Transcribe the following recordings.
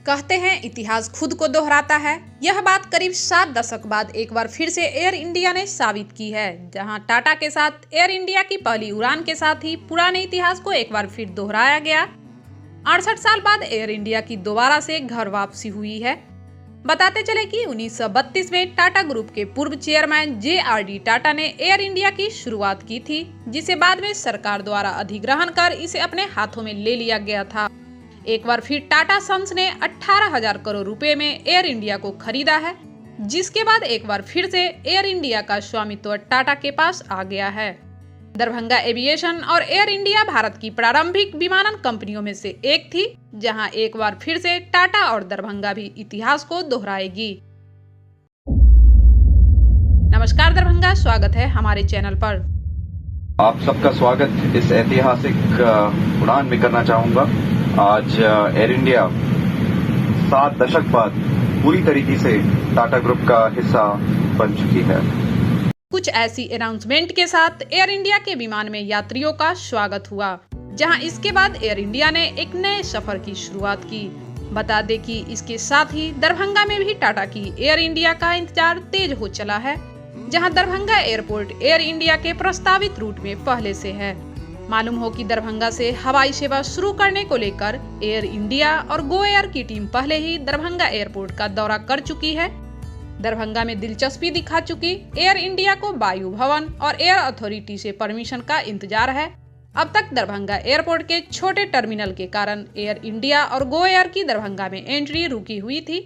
कहते हैं इतिहास खुद को दोहराता है। यह बात करीब 7 दशक बाद एक बार फिर से एयर इंडिया ने साबित की है, जहां टाटा के साथ एयर इंडिया की पहली उड़ान के साथ ही पुराने इतिहास को एक बार फिर दोहराया गया। 68 साल बाद एयर इंडिया की दोबारा से घर वापसी हुई है। बताते चले कि 1932 में टाटा ग्रुप के पूर्व चेयरमैन जे.आर.डी. टाटा ने एयर इंडिया की शुरुआत की थी, जिसे बाद में सरकार द्वारा अधिग्रहण कर इसे अपने हाथों में ले लिया गया था। एक बार फिर टाटा सन्स ने 18,000 करोड़ रुपए में एयर इंडिया को खरीदा है, जिसके बाद एक बार फिर से एयर इंडिया का स्वामित्व टाटा के पास आ गया है। दरभंगा एविएशन और एयर इंडिया भारत की प्रारंभिक विमानन कंपनियों में से एक थी, जहां एक बार फिर से टाटा और दरभंगा भी इतिहास को दोहराएगी। नमस्कार दरभंगा, स्वागत है हमारे चैनल पर। आप सबका स्वागत इस ऐतिहासिक उड़ान में करना चाहूंगा। आज एयर इंडिया 7 दशक बाद पूरी तरीके से टाटा ग्रुप का हिस्सा बन चुकी है। कुछ ऐसी अनाउंसमेंट के साथ एयर इंडिया के विमान में यात्रियों का स्वागत हुआ, जहां इसके बाद एयर इंडिया ने एक नए सफर की शुरुआत की। बता दें कि इसके साथ ही दरभंगा में भी टाटा की एयर इंडिया का इंतजार तेज हो चला है, जहां दरभंगा एयरपोर्ट एयर इंडिया के प्रस्तावित रूट में पहले से है। मालूम हो कि दरभंगा से हवाई सेवा शुरू करने को लेकर एयर इंडिया और गो एयर की टीम पहले ही दरभंगा एयरपोर्ट का दौरा कर चुकी है। दरभंगा में दिलचस्पी दिखा चुकी एयर इंडिया को वायु भवन और एयर अथॉरिटी से परमिशन का इंतजार है। अब तक दरभंगा एयरपोर्ट के छोटे टर्मिनल के कारण एयर इंडिया और गो एयर की दरभंगा में एंट्री रुकी हुई थी,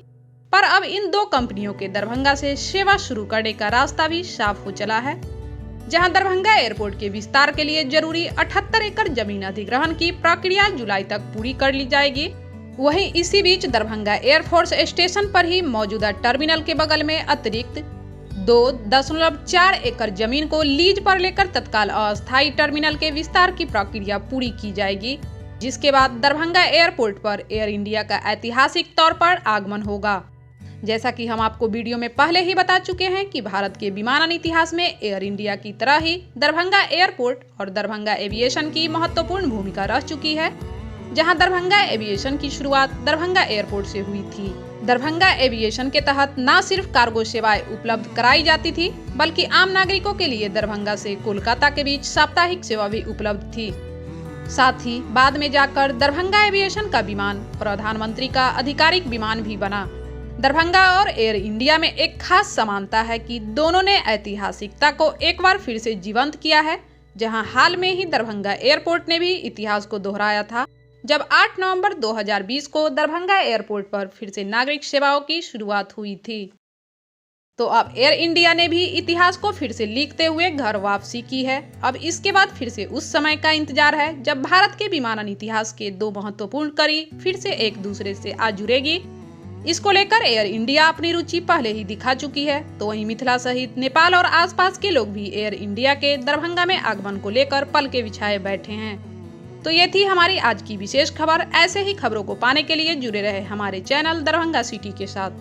पर अब इन दो कंपनियों के दरभंगा से सेवा शुरू करने का रास्ता भी साफ हो चला है, जहां दरभंगा एयरपोर्ट के विस्तार के लिए जरूरी 78 एकड़ जमीन अधिग्रहण की प्रक्रिया जुलाई तक पूरी कर ली जाएगी। वहीं इसी बीच दरभंगा एयरफोर्स स्टेशन पर ही मौजूदा टर्मिनल के बगल में अतिरिक्त 2.4 एकड़ जमीन को लीज पर लेकर तत्काल अस्थायी टर्मिनल के विस्तार की प्रक्रिया पूरी की जाएगी, जिसके बाद दरभंगा एयरपोर्ट पर एयर इंडिया का ऐतिहासिक तौर पर आगमन होगा। जैसा कि हम आपको वीडियो में पहले ही बता चुके हैं कि भारत के विमानन इतिहास में एयर इंडिया की तरह ही दरभंगा एयरपोर्ट और दरभंगा एविएशन की महत्वपूर्ण भूमिका रह चुकी है, जहां दरभंगा एविएशन की शुरुआत दरभंगा एयरपोर्ट से हुई थी। दरभंगा एविएशन के तहत न सिर्फ कार्गो सेवाएं उपलब्ध कराई जाती थी, बल्कि आम नागरिकों के लिए दरभंगा से कोलकाता के बीच साप्ताहिक सेवा भी उपलब्ध थी। साथ ही बाद में जाकर दरभंगा एविएशन का विमान प्रधानमंत्री का आधिकारिक विमान भी बना। दरभंगा और एयर इंडिया में एक खास समानता है कि दोनों ने ऐतिहासिकता को एक बार फिर से जीवंत किया है, जहां हाल में ही दरभंगा एयरपोर्ट ने भी इतिहास को दोहराया था, जब 8 नवंबर 2020 को दरभंगा एयरपोर्ट पर फिर से नागरिक सेवाओं की शुरुआत हुई थी। तो अब एयर इंडिया ने भी इतिहास को फिर से लिखते हुए घर वापसी की है। अब इसके बाद फिर से उस समय का इंतजार है जब भारत के विमानन इतिहास के दो महत्वपूर्ण कड़ी फिर से एक दूसरे से आ जुड़ेगी। इसको लेकर एयर इंडिया अपनी रुचि पहले ही दिखा चुकी है, तो वहीं मिथिला सहित नेपाल और आसपास के लोग भी एयर इंडिया के दरभंगा में आगमन को लेकर पलके बिछाए बैठे हैं। तो ये थी हमारी आज की विशेष खबर। ऐसे ही खबरों को पाने के लिए जुड़े रहे हमारे चैनल दरभंगा सिटी के साथ।